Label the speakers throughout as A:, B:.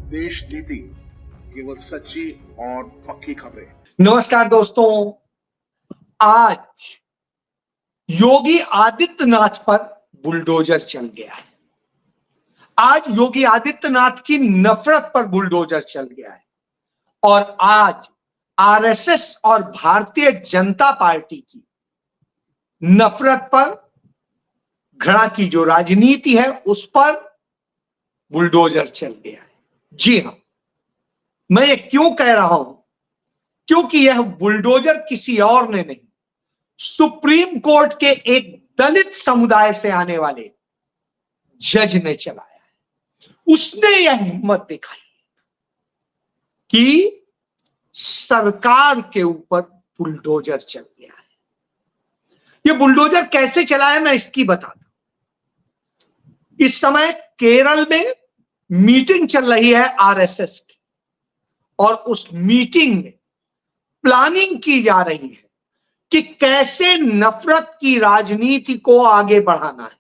A: देश नीति, केवल सच्ची और पक्की खबरें।
B: नमस्कार दोस्तों, आज योगी आदित्यनाथ पर बुलडोजर चल गया है। आज योगी आदित्यनाथ की नफरत पर बुलडोजर चल गया है और आज आरएसएस और भारतीय जनता पार्टी की नफरत पर, घृणा की जो राजनीति है उस पर बुलडोजर चल गया है। जी हां, मैं ये क्यों कह रहा हूं? क्योंकि यह बुलडोजर किसी और ने नहीं, सुप्रीम कोर्ट के एक दलित समुदाय से आने वाले जज ने चलाया है। उसने यह हिम्मत दिखाई कि सरकार के ऊपर बुलडोजर चल गया है। यह बुलडोजर कैसे चला है मैं इसकी बताता हूं। इस समय केरल में मीटिंग चल रही है आरएसएस की और उस मीटिंग में प्लानिंग की जा रही है कि कैसे नफरत की राजनीति को आगे बढ़ाना है,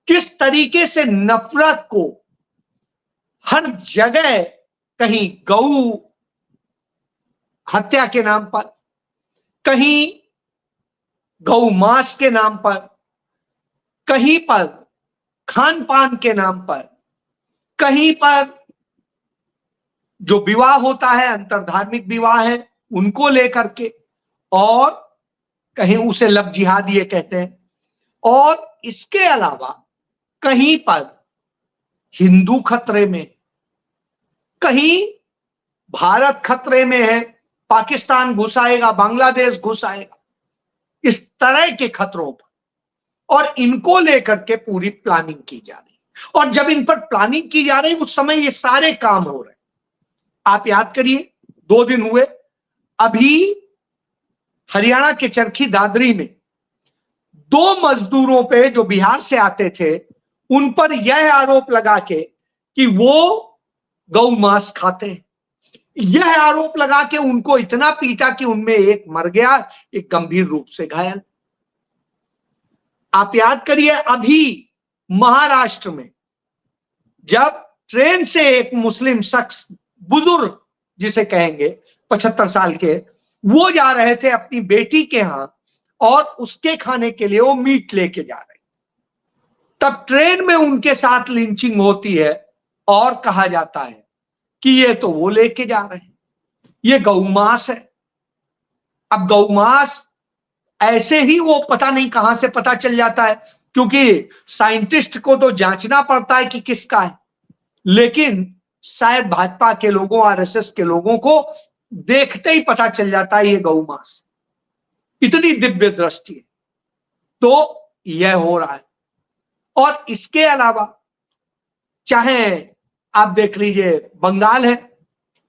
B: किस तरीके से नफरत को हर जगह, कहीं गौ हत्या के नाम पर, कहीं गौ मांस के नाम पर, कहीं पर खान पान के नाम पर, कहीं पर जो विवाह होता है अंतरधार्मिक विवाह है उनको लेकर के, और कहीं उसे लव जिहाद ये कहते हैं, और इसके अलावा कहीं पर हिंदू खतरे में, कहीं भारत खतरे में है, पाकिस्तान घुस आएगा, बांग्लादेश घुस आएगा, इस तरह के खतरों पर, और इनको लेकर के पूरी प्लानिंग की जा रही है। और जब इन पर प्लानिंग की जा रही उस समय ये सारे काम हो रहे हैं। आप याद करिए, 2 दिन हुए, अभी हरियाणा के चरखी दादरी में 2 मजदूरों पे जो बिहार से आते थे उन पर यह आरोप लगा के कि वो गौ मांस खाते हैं, यह आरोप लगा के उनको इतना पीटा कि उनमें एक मर गया, एक गंभीर रूप से घायल। आप याद करिए, अभी महाराष्ट्र में जब ट्रेन से एक मुस्लिम शख्स, बुजुर्ग जिसे कहेंगे 75 साल के, वो जा रहे थे अपनी बेटी के यहां और उसके खाने के लिए वो मीट लेके जा रहे, तब ट्रेन में उनके साथ लिंचिंग होती है और कहा जाता है कि ये तो वो लेके जा रहे हैं, ये गौमांस है। अब गौमांस ऐसे ही वो पता नहीं कहां से पता चल जाता है, क्योंकि साइंटिस्ट को तो जांचना पड़ता है कि किसका है, लेकिन शायद भाजपा के लोगों, आरएसएस के लोगों को देखते ही पता चल जाता है ये गौमांस, इतनी दिव्य दृष्टि है। तो यह हो रहा है। और इसके अलावा चाहे आप देख लीजिए, बंगाल है,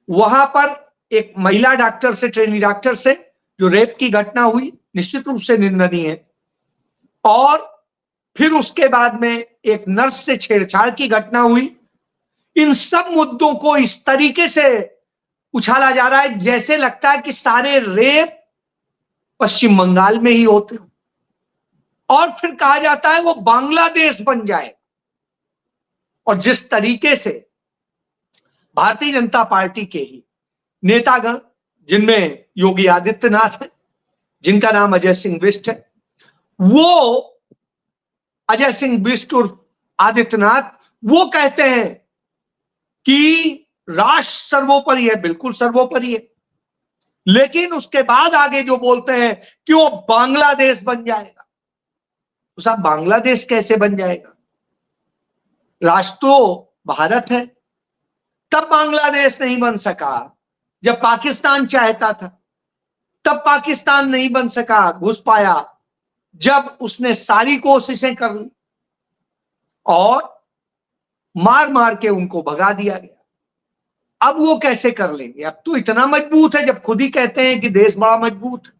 B: वहां पर एक महिला डॉक्टर से, ट्रेनी डॉक्टर से जो रेप की घटना हुई, निश्चित रूप से निंदनीय है। और फिर उसके बाद में एक नर्स से छेड़छाड़ की घटना हुई। इन सब मुद्दों को इस तरीके से उछाला जा रहा है जैसे लगता है कि सारे रेप पश्चिम बंगाल में ही होते हो, और फिर कहा जाता है वो बांग्लादेश बन जाए। और जिस तरीके से भारतीय जनता पार्टी के ही नेतागण, जिनमें योगी आदित्यनाथ है, जिनका नाम अजय सिंह बिष्ट है, वो अजय सिंह बिष्ट और आदित्यनाथ वो कहते हैं कि राष्ट्र सर्वोपरि है, बिल्कुल सर्वोपरि है, लेकिन उसके बाद आगे जो बोलते हैं कि वो बांग्लादेश बन जाएगा। तो साहब, बांग्लादेश कैसे बन जाएगा? राष्ट्र तो भारत है। तब बांग्लादेश नहीं बन सका जब पाकिस्तान चाहता था, तब पाकिस्तान नहीं बन सका, घुस पाया जब उसने सारी कोशिशें कर ली और मार मार के उनको भगा दिया गया। अब वो कैसे कर लेंगे? अब तो इतना मजबूत है, जब खुद ही कहते हैं कि देश बड़ा मजबूत है,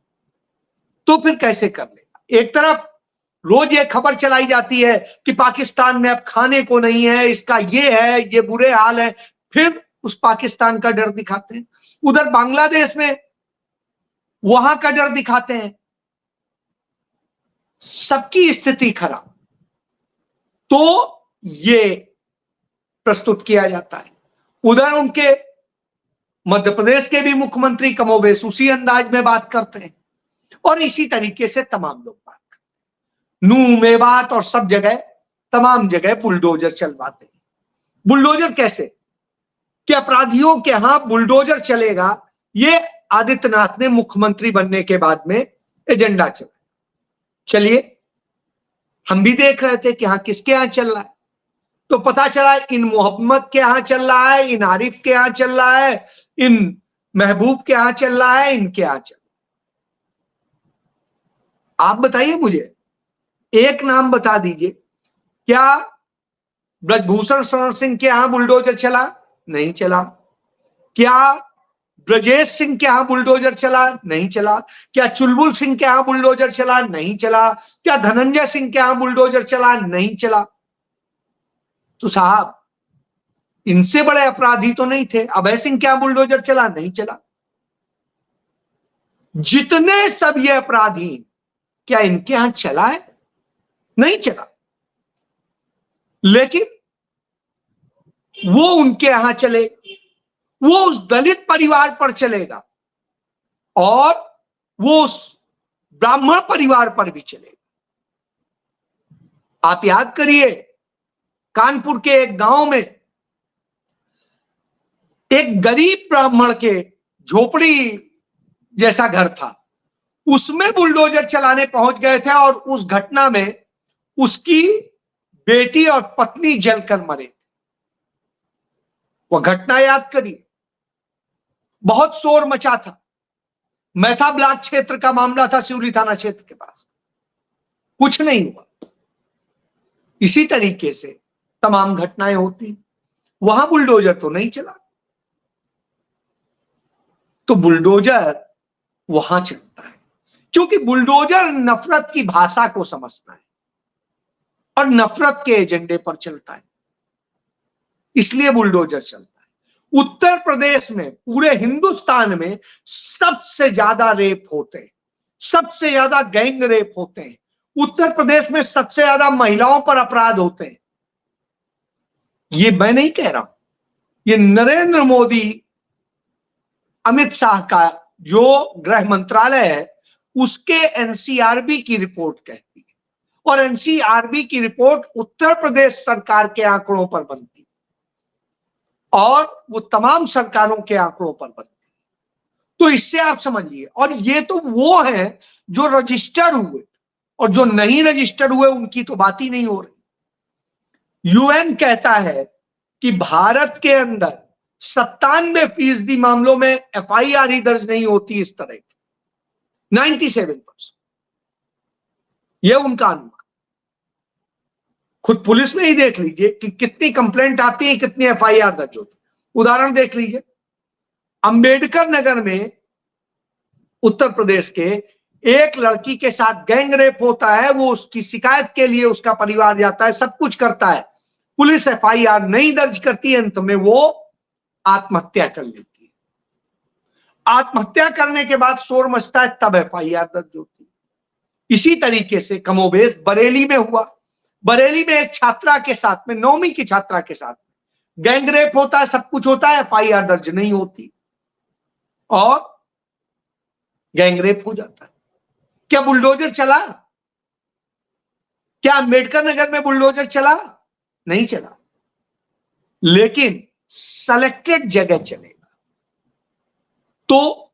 B: तो फिर कैसे कर लेगा? एक तरफ रोज ये खबर चलाई जाती है कि पाकिस्तान में अब खाने को नहीं है, इसका ये है, ये बुरे हाल है, फिर उस पाकिस्तान का डर दिखाते हैं। उधर बांग्लादेश में वहां का डर दिखाते हैं। सबकी स्थिति खराब। तो ये प्रस्तुत किया जाता है। उधर उनके मध्य प्रदेश के भी मुख्यमंत्री कमोबेश उसी अंदाज में बात करते हैं, और इसी तरीके से तमाम लोग बात करते हैं। नूह, मेवात और सब जगह, तमाम जगह बुलडोजर चलवाते हैं। बुलडोजर कैसे कि अपराधियों के यहां बुलडोजर चलेगा, ये आदित्यनाथ ने मुख्यमंत्री बनने के बाद में एजेंडा चला। चलिए, हम भी देख रहे थे कि हाँ किसके यहां चल रहा है, तो पता चला इन मोहम्मद के यहां चल रहा है, इन आरिफ के यहां चल रहा है, इन महबूब के यहां चल रहा है, इनके यहां चल रहा है। आप बताइए मुझे, एक नाम बता दीजिए, क्या ब्रजभूषण शरण सिंह के यहां बुलडोजर चला? नहीं चला। क्या ब्रजेश सिंह के यहां बुलडोजर चला? नहीं चला। क्या चुलबुल सिंह के यहां बुलडोजर चला? नहीं चला। क्या धनंजय सिंह के यहां बुलडोजर चला? नहीं चला। तो साहब, इनसे बड़े अपराधी तो नहीं थे। अभय सिंह के यहां बुलडोजर चला? नहीं चला। जितने सब ये अपराधी, क्या इनके यहां चला है? नहीं चला। लेकिन वो उनके यहां चले, वो उस दलित परिवार पर चलेगा और वो उस ब्राह्मण परिवार पर भी चलेगा। आप याद करिए, कानपुर के एक गांव में एक गरीब ब्राह्मण के झोपड़ी जैसा घर था, उसमें बुलडोजर चलाने पहुंच गए थे और उस घटना में उसकी बेटी और पत्नी जलकर मरे। वह घटना याद करिए, बहुत शोर मचा था। मैथा ब्लॉक क्षेत्र का मामला था, सिवली थाना क्षेत्र के पास। कुछ नहीं हुआ। इसी तरीके से तमाम घटनाएं होती, वहां बुलडोजर तो नहीं चला। तो बुलडोजर वहां चलता है क्योंकि बुलडोजर नफरत की भाषा को समझता है और नफरत के एजेंडे पर चलता है, इसलिए बुलडोजर चलता है। उत्तर प्रदेश में, पूरे हिंदुस्तान में सबसे ज्यादा रेप होते हैं, सबसे ज्यादा गैंग रेप होते हैं। उत्तर प्रदेश में सबसे ज्यादा महिलाओं पर अपराध होते हैं। ये मैं नहीं कह रहा हूं, ये नरेंद्र मोदी, अमित शाह का जो गृह मंत्रालय है उसके एनसीआरबी की रिपोर्ट कहती है, और एनसीआरबी की रिपोर्ट उत्तर प्रदेश सरकार के आंकड़ों पर बनती है और वो तमाम सरकारों के आंकड़ों पर बनती है। तो इससे आप समझिए, और ये तो वो है जो रजिस्टर हुए, और जो नहीं रजिस्टर हुए उनकी तो बात ही नहीं हो रही। यूएन कहता है कि भारत के अंदर 97% मामलों में एफआईआर ही दर्ज नहीं होती इस तरह की, 97%। यह उनका अनुमान। खुद पुलिस में ही देख लीजिए कि कितनी कंप्लेंट आती है, कितनी एफआईआर दर्ज होती है। उदाहरण देख लीजिए, अंबेडकर नगर में उत्तर प्रदेश के एक लड़की के साथ गैंग रेप होता है, वो उसकी शिकायत के लिए उसका परिवार जाता है, सब कुछ करता है, पुलिस एफआईआर नहीं दर्ज करती, अंत में वो आत्महत्या कर लेती है। आत्महत्या करने के बाद शोर मचता है, तब एफआईआर दर्ज होती है। इसी तरीके से कमोबेश बरेली में हुआ। बरेली में एक छात्रा के साथ में, 9वीं की छात्रा के साथ गैंग रेप होता है, सब कुछ होता है, एफआईआर दर्ज नहीं होती और गैंग रेप हो जाता है। क्या बुलडोजर चला? क्या अंबेडकर नगर में बुलडोजर चला? नहीं चला, लेकिन सेलेक्टेड जगह चलेगा। तो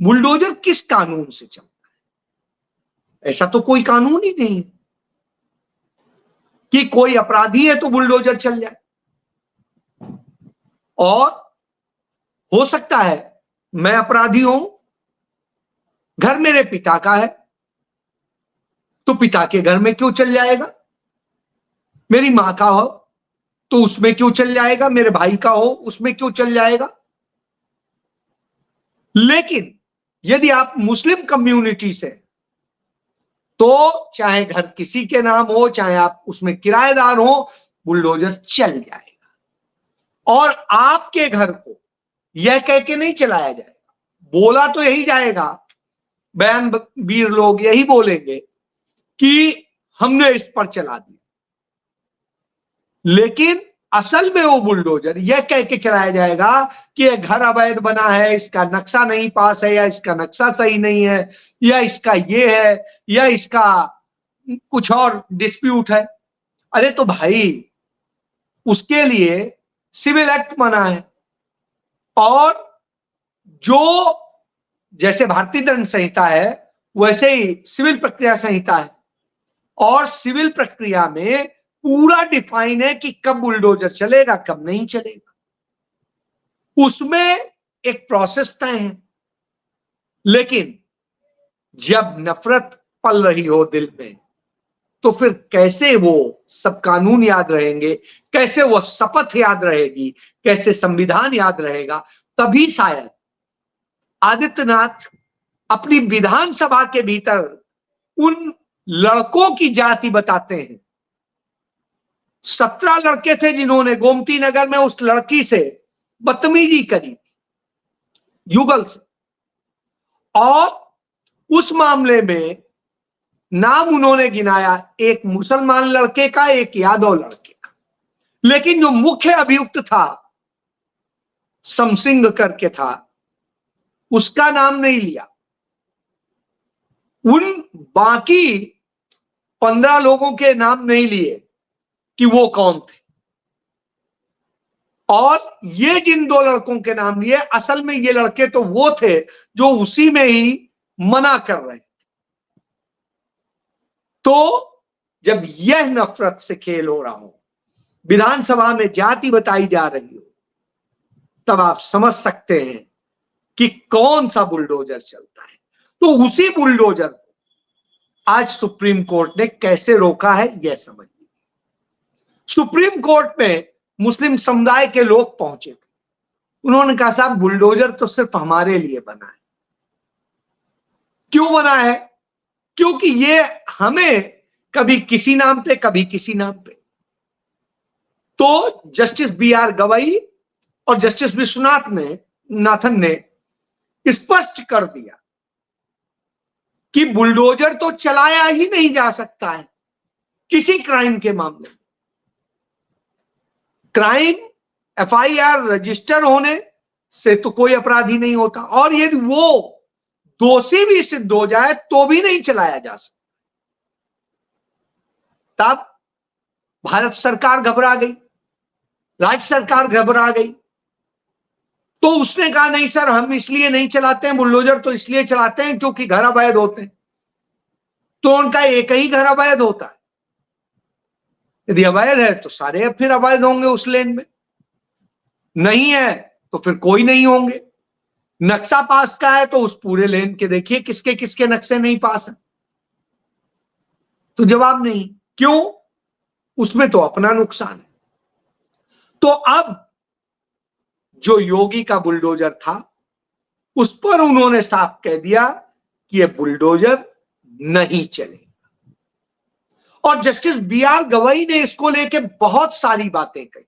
B: बुलडोजर किस कानून से चलता है? ऐसा तो कोई कानून ही नहीं कि कोई अपराधी है तो बुलडोजर चल जाए। और हो सकता है मैं अपराधी हूं, घर मेरे पिता का है, तो पिता के घर में क्यों चल जाएगा? मेरी मां का हो तो उसमें क्यों चल जाएगा? मेरे भाई का हो उसमें क्यों चल जाएगा? लेकिन यदि आप मुस्लिम कम्युनिटी से, तो चाहे घर किसी के नाम हो, चाहे आप उसमें किराएदार हो, बुलडोजर चल जाएगा। और आपके घर को यह कह के नहीं चलाया जाएगा, बोला तो यही जाएगा, बयानबीर लोग यही बोलेंगे कि हमने इस पर चला दिया, लेकिन असल में वो बुलडोजर यह कह के चलाया जाएगा कि यह घर अवैध बना है, इसका नक्शा नहीं पास है, या इसका नक्शा सही नहीं है, या इसका ये है, या इसका कुछ और डिस्प्यूट है। अरे तो भाई उसके लिए सिविल एक्ट बना है, और जो जैसे भारतीय दंड संहिता है वैसे ही सिविल प्रक्रिया संहिता है, और सिविल प्रक्रिया में पूरा डिफाइन है कि कब बुलडोजर चलेगा कब नहीं चलेगा। उसमें एक प्रोसेस तय है। लेकिन जब नफरत पल रही हो दिल में, तो फिर कैसे वो सब कानून याद रहेंगे, कैसे वो शपथ याद रहेगी, कैसे संविधान याद रहेगा। तभी शायद आदित्यनाथ अपनी विधानसभा के भीतर उन लड़कों की जाति बताते हैं। 17 लड़के थे जिन्होंने गोमती नगर में उस लड़की से बदतमीजी करी युगल से, और उस मामले में नाम उन्होंने गिनाया एक मुसलमान लड़के का, एक यादव लड़के का। लेकिन जो मुख्य अभियुक्त था समसिंग करके था, उसका नाम नहीं लिया। उन बाकी 15 लोगों के नाम नहीं लिए कि वो कौन थे, और ये जिन 2 लड़कों के नाम लिए, असल में ये लड़के तो वो थे जो उसी में ही मना कर रहे थे। तो जब यह नफरत से खेल हो रहा हो, विधानसभा में जाति बताई जा रही हो, तब आप समझ सकते हैं कि कौन सा बुलडोजर चलता है। तो उसी बुलडोजर को आज सुप्रीम कोर्ट ने कैसे रोका है यह समझिए। सुप्रीम कोर्ट में मुस्लिम समुदाय के लोग पहुंचे थे। उन्होंने कहा साहब बुलडोजर तो सिर्फ हमारे लिए बना है। क्यों बना है? क्योंकि ये हमें कभी किसी नाम पे कभी किसी नाम पे। तो जस्टिस BR गवई और जस्टिस विश्वनाथन ने स्पष्ट कर दिया कि बुलडोजर तो चलाया ही नहीं जा सकता है किसी क्राइम के मामले में। क्राइम FIR रजिस्टर होने से तो कोई अपराधी नहीं होता, और यदि वो दोषी भी सिद्ध हो जाए तो भी नहीं चलाया जा सकता। तब भारत सरकार घबरा गई, राज्य सरकार घबरा गई। तो उसने कहा नहीं सर, हम इसलिए नहीं चलाते हैं बुलडोजर, तो इसलिए चलाते हैं क्योंकि घर अवैध होते हैं। तो उनका एक ही घर अवैध होता है। यदि अवैध है तो सारे फिर अवैध होंगे उस लेन में, नहीं है तो फिर कोई नहीं होंगे। नक्शा पास का है तो उस पूरे लेन के देखिए किसके किसके नक्शे नहीं पास है। तो जवाब नहीं। क्यों? उसमें तो अपना नुकसान है। तो अब जो योगी का बुलडोजर था उस पर उन्होंने साफ कह दिया कि यह बुलडोजर नहीं चलेगा। और जस्टिस BR गवई ने इसको लेके बहुत सारी बातें कही,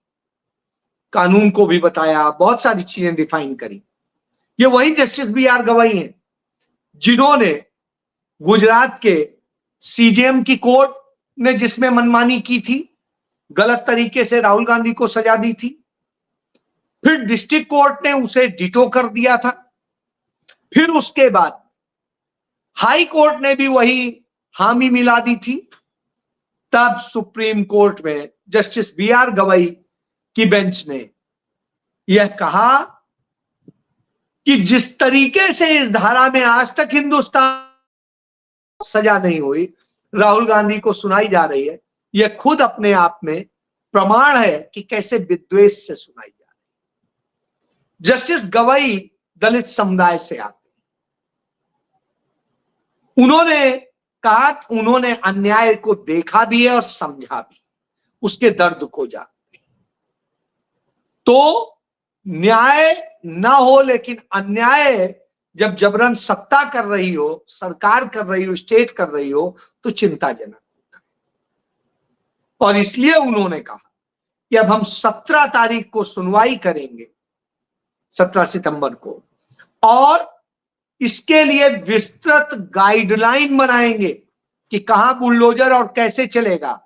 B: कानून को भी बताया, बहुत सारी चीजें डिफाइन करी। ये वही जस्टिस BR गवई हैं जिन्होंने गुजरात के CJM की कोर्ट ने जिसमें मनमानी की थी, गलत तरीके से राहुल गांधी को सजा दी थी, फिर डिस्ट्रिक्ट कोर्ट ने उसे डिटो कर दिया था, फिर उसके बाद हाई कोर्ट ने भी वही हामी मिला दी थी। तब सुप्रीम कोर्ट में जस्टिस BR गवई की बेंच ने यह कहा कि जिस तरीके से इस धारा में आज तक हिंदुस्तान सजा नहीं हुई, राहुल गांधी को सुनाई जा रही है, यह खुद अपने आप में प्रमाण है कि कैसे विद्वेष से सुनाई जा रही है। जस्टिस गवई दलित समुदाय से आते, उन्होंने कहा उन्होंने अन्याय को देखा भी है और समझा भी, उसके दर्द को जानते। तो न्याय ना हो लेकिन अन्याय जब जबरन सत्ता कर रही हो, सरकार कर रही हो, स्टेट कर रही हो, तो चिंताजनक होता है। और इसलिए उन्होंने कहा कि अब हम 17 तारीख को सुनवाई करेंगे, 17 सितंबर को, और इसके लिए विस्तृत गाइडलाइन बनाएंगे कि कहां बुलडोजर और कैसे चलेगा।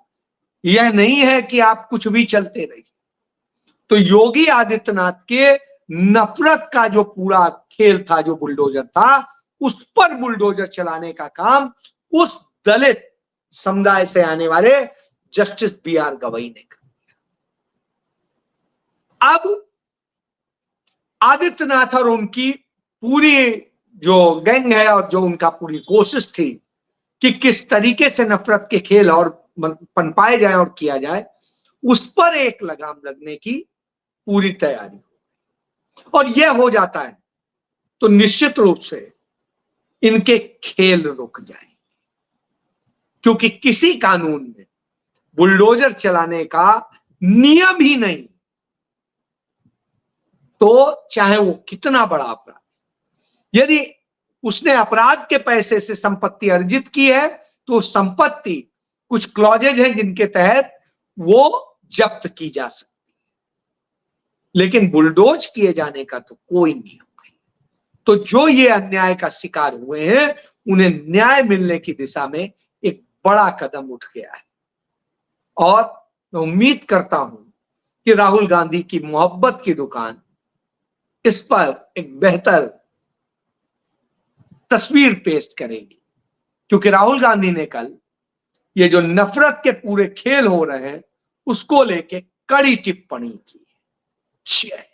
B: यह नहीं है कि आप कुछ भी चलते रहिए। तो योगी आदित्यनाथ के नफरत का जो पूरा खेल था, जो बुलडोजर था, उस पर बुलडोजर चलाने का काम उस दलित समुदाय से आने वाले जस्टिस बी.आर. गवई ने कर दिया। अब आदित्यनाथ और उनकी पूरी जो गैंग है और जो उनका पूरी कोशिश थी कि किस तरीके से नफरत के खेल और पनपाए जाए और किया जाए, उस पर एक लगाम लगने की पूरी तैयारी, और यह हो जाता है तो निश्चित रूप से इनके खेल रुक जाए, क्योंकि किसी कानून में बुलडोजर चलाने का नियम ही नहीं, तो चाहे वो कितना बड़ा अपराध, यदि उसने अपराध के पैसे से संपत्ति अर्जित की है तो संपत्ति कुछ क्लॉजेज हैं जिनके तहत वो जब्त की जा सकती है, लेकिन बुलडोज किए जाने का तो कोई नियम नहीं। तो जो ये अन्याय का शिकार हुए हैं उन्हें न्याय मिलने की दिशा में एक बड़ा कदम उठ गया है, और मैं उम्मीद करता हूं कि राहुल गांधी की मोहब्बत की दुकान इस पर एक बेहतर तस्वीर पेश करेगी, क्योंकि राहुल गांधी ने कल ये जो नफरत के पूरे खेल हो रहे हैं उसको लेके कड़ी टिप्पणी की है।